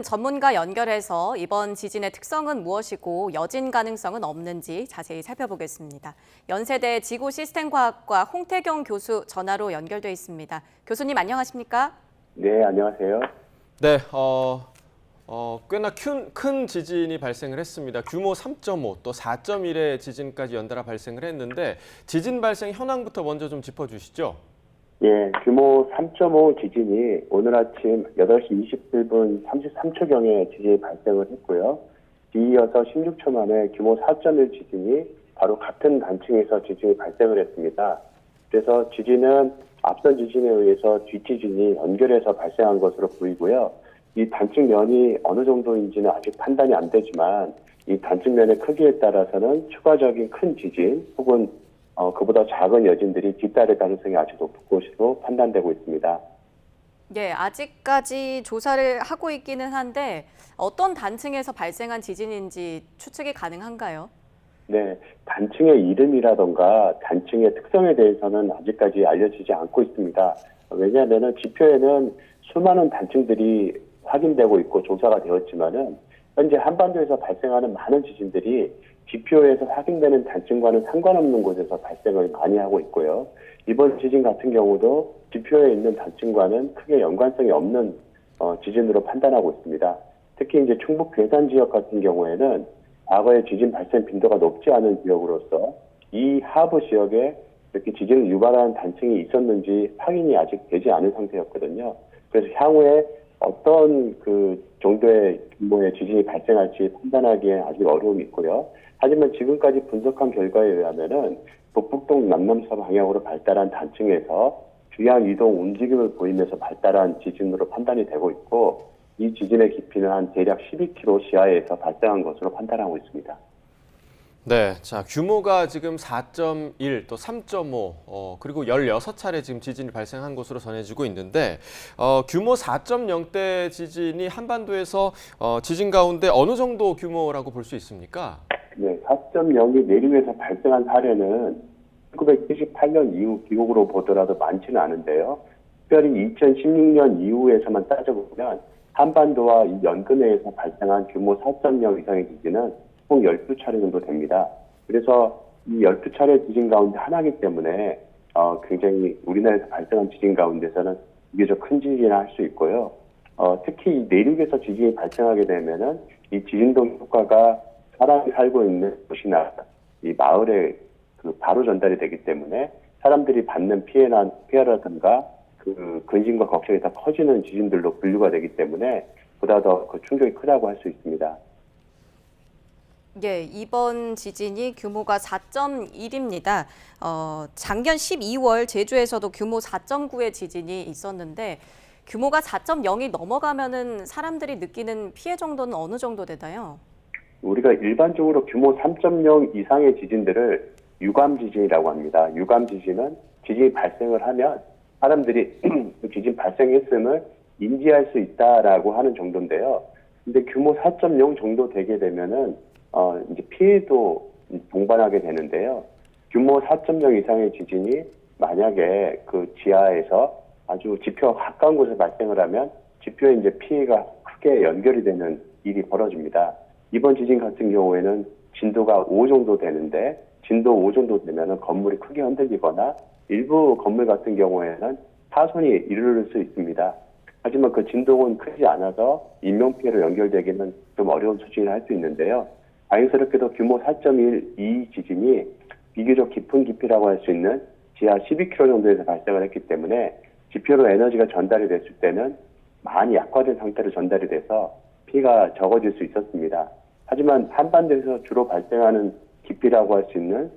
전문가 연결해서 이번 지진의 특성은 무엇이고 여진 가능성은 없는지 자세히 살펴보겠습니다. 연세대 지구시스템과학과 홍태경 교수 전화로 연결돼 있습니다. 교수님 안녕하십니까? 네, 안녕하세요. 네, 꽤나 큰 지진이 발생을 했습니다. 규모 3.5, 또 4.1의 지진까지 연달아 발생을 했는데 지진 발생 현황부터 먼저 좀 짚어주시죠. 예, 규모 3.5 지진이 오늘 아침 8시 27분 33초경에 지진이 발생을 했고요. 뒤이어서 16초 만에 규모 4.1 지진이 바로 같은 단층에서 지진이 발생을 했습니다. 그래서 지진은 앞선 지진에 의해서 뒷지진이 연결해서 발생한 것으로 보이고요. 이 단층면이 어느 정도인지는 아직 판단이 안 되지만 이 단층면의 크기에 따라서는 추가적인 큰 지진 혹은 그보다 작은 여진들이 뒤따를 가능성이 아주 높은 것으로 판단되고 있습니다. 예, 아직까지 조사를 하고 있기는 한데 어떤 단층에서 발생한 지진인지 추측이 가능한가요? 네, 단층의 이름이라던가 단층의 특성에 대해서는 아직까지 알려지지 않고 있습니다. 왜냐하면 지표에는 수많은 단층들이 확인되고 있고 조사가 되었지만은 현재 한반도에서 발생하는 많은 지진들이 지표에서 확인되는 단층과는 상관없는 곳에서 발생을 많이 하고 있고요. 이번 지진 같은 경우도 지표에 있는 단층과는 크게 연관성이 없는 지진으로 판단하고 있습니다. 특히 이제 충북 괴산 지역 같은 경우에는 과거에 지진 발생 빈도가 높지 않은 지역으로서 이 하부 지역에 이렇게 지진을 유발하는 단층이 있었는지 확인이 아직 되지 않은 상태였거든요. 그래서 향후에 어떤 그 정도의 규모의 지진이 발생할지 판단하기에 아직 어려움이 있고요. 하지만 지금까지 분석한 결과에 의하면은 북북동 남남서 방향으로 발달한 단층에서 주양 이동 움직임을 보이면서 발달한 지진으로 판단이 되고 있고 이 지진의 깊이는 한 대략 12km 지하에서 발생한 것으로 판단하고 있습니다. 네, 자 규모가 지금 4.1, 또 3.5, 그리고 16차례 지금 지진이 발생한 것으로 전해지고 있는데 규모 4.0대 지진이 한반도에서 지진 가운데 어느 정도 규모라고 볼 수 있습니까? 네, 4.0이 내륙에서 발생한 사례는 1978년 이후 기록으로 보더라도 많지는 않은데요. 특별히 2016년 이후에서만 따져보면 한반도와 이 연근해에서 발생한 규모 4.0 이상의 지진은 총 12차례 정도 됩니다. 그래서 이 12차례 지진 가운데 하나이기 때문에 굉장히 우리나라에서 발생한 지진 가운데서는 비교적 큰 지진이라 할 수 있고요. 특히 내륙에서 지진이 발생하게 되면은 이 지진동 효과가 사람이 살고 있는 도시나 이 마을에 바로 전달이 되기 때문에 사람들이 받는 피해라든가 그 근심과 걱정이 다 커지는 지진들로 분류가 되기 때문에 보다 더 그 충격이 크다고 할 수 있습니다. 예, 이번 지진이 규모가 4.1입니다. 작년 12월 제주에서도 규모 4.9의 지진이 있었는데 규모가 4.0이 넘어가면은 사람들이 느끼는 피해 정도는 어느 정도 되나요? 우리가 일반적으로 규모 3.0 이상의 지진들을 유감 지진이라고 합니다. 유감 지진은 지진이 발생을 하면 사람들이 그 지진 발생했음을 인지할 수 있다라고 하는 정도인데요. 근데 규모 4.0 정도 되게 되면은 이제 피해도 동반하게 되는데요. 규모 4.0 이상의 지진이 만약에 그 지하에서 아주 지표와 가까운 곳에 발생을 하면 지표에 이제 피해가 크게 연결이 되는 일이 벌어집니다. 이번 지진 같은 경우에는 진도가 5 정도 되는데 진도 5 정도 되면은 건물이 크게 흔들리거나 일부 건물 같은 경우에는 파손이 이르를 수 있습니다. 하지만 그 진동은 크지 않아서 인명피해로 연결되기는 좀 어려운 수준이라 할 수 있는데요. 다행스럽게도 규모 4.1 이 지진이 비교적 깊은 깊이라고 할 수 있는 지하 12km 정도에서 발생을 했기 때문에 지표로 에너지가 전달이 됐을 때는 많이 약화된 상태로 전달이 돼서 피해가 적어질 수 있었습니다. 하지만 한반도에서 주로 발생하는 깊이라고 할 수 있는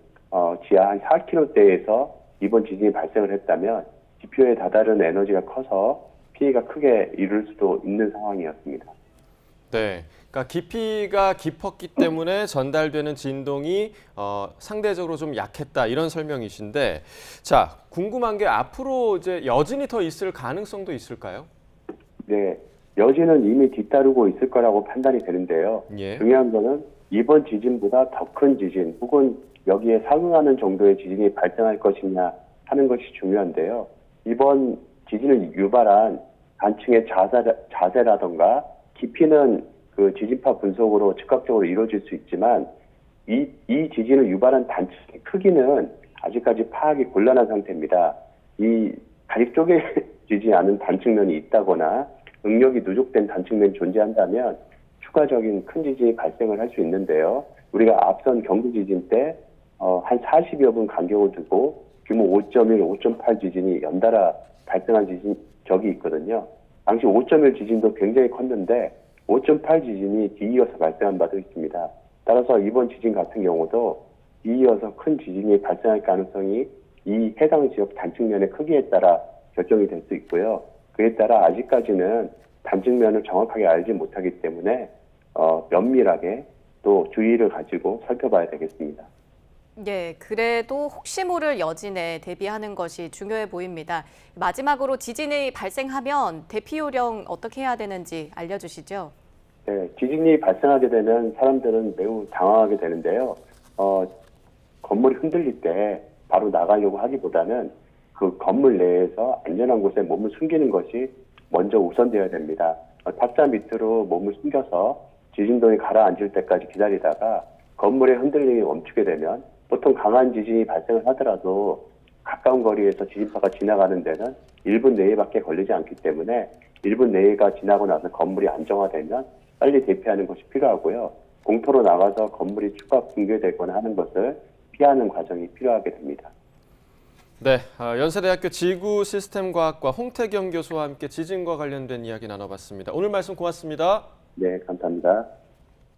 지하 한 4km대에서 이번 지진이 발생을 했다면 지표에 다다른 에너지가 커서 피해가 크게 이를 수도 있는 상황이었습니다. 네, 그러니까 깊이가 깊었기 때문에 전달되는 진동이 상대적으로 좀 약했다 이런 설명이신데, 자 궁금한 게 앞으로 이제 여진이 더 있을 가능성도 있을까요? 네, 여진은 이미 뒤따르고 있을 거라고 판단이 되는데요. 예. 중요한 거는 이번 지진보다 더 큰 지진 혹은 여기에 상응하는 정도의 지진이 발생할 것이냐 하는 것이 중요한데요. 이번 지진을 유발한 단층의 자세라던가 깊이는 그 지진파 분석으로 즉각적으로 이루어질 수 있지만 이 지진을 유발한 단층의 크기는 아직까지 파악이 곤란한 상태입니다. 이 다리 쪼개지지 않은 단층면이 있다거나 응력이 누적된 단층면이 존재한다면 추가적인 큰 지진이 발생을 할 수 있는데요. 우리가 앞선 경주 지진 때 한 40여 분 간격을 두고 규모 5.1, 5.8 지진이 연달아 발생한 적이 있거든요. 당시 5.1 지진도 굉장히 컸는데 5.8 지진이 뒤이어서 발생한 바도 있습니다. 따라서 이번 지진 같은 경우도 뒤이어서 큰 지진이 발생할 가능성이 이 해당 지역 단층면의 크기에 따라 결정이 될 수 있고요. 그에 따라 아직까지는 단층면을 정확하게 알지 못하기 때문에 면밀하게 또 주의를 가지고 살펴봐야 되겠습니다. 예, 그래도 혹시 모를 여진에 대비하는 것이 중요해 보입니다. 마지막으로 지진이 발생하면 대피 요령 어떻게 해야 되는지 알려주시죠. 네, 지진이 발생하게 되면 사람들은 매우 당황하게 되는데요. 건물이 흔들릴 때 바로 나가려고 하기보다는 그 건물 내에서 안전한 곳에 몸을 숨기는 것이 먼저 우선되어야 됩니다. 탁자 밑으로 몸을 숨겨서 지진동이 가라앉을 때까지 기다리다가 건물의 흔들림이 멈추게 되면 보통 강한 지진이 발생을 하더라도 가까운 거리에서 지진파가 지나가는 데는 1분 내외밖에 걸리지 않기 때문에 1분 내외가 지나고 나서 건물이 안정화되면 빨리 대피하는 것이 필요하고요. 공터로 나가서 건물이 추가 붕괴되거나 하는 것을 피하는 과정이 필요하게 됩니다. 네, 연세대학교 지구시스템과학과 홍태경 교수와 함께 지진과 관련된 이야기 나눠봤습니다. 오늘 말씀 고맙습니다. 네, 감사합니다.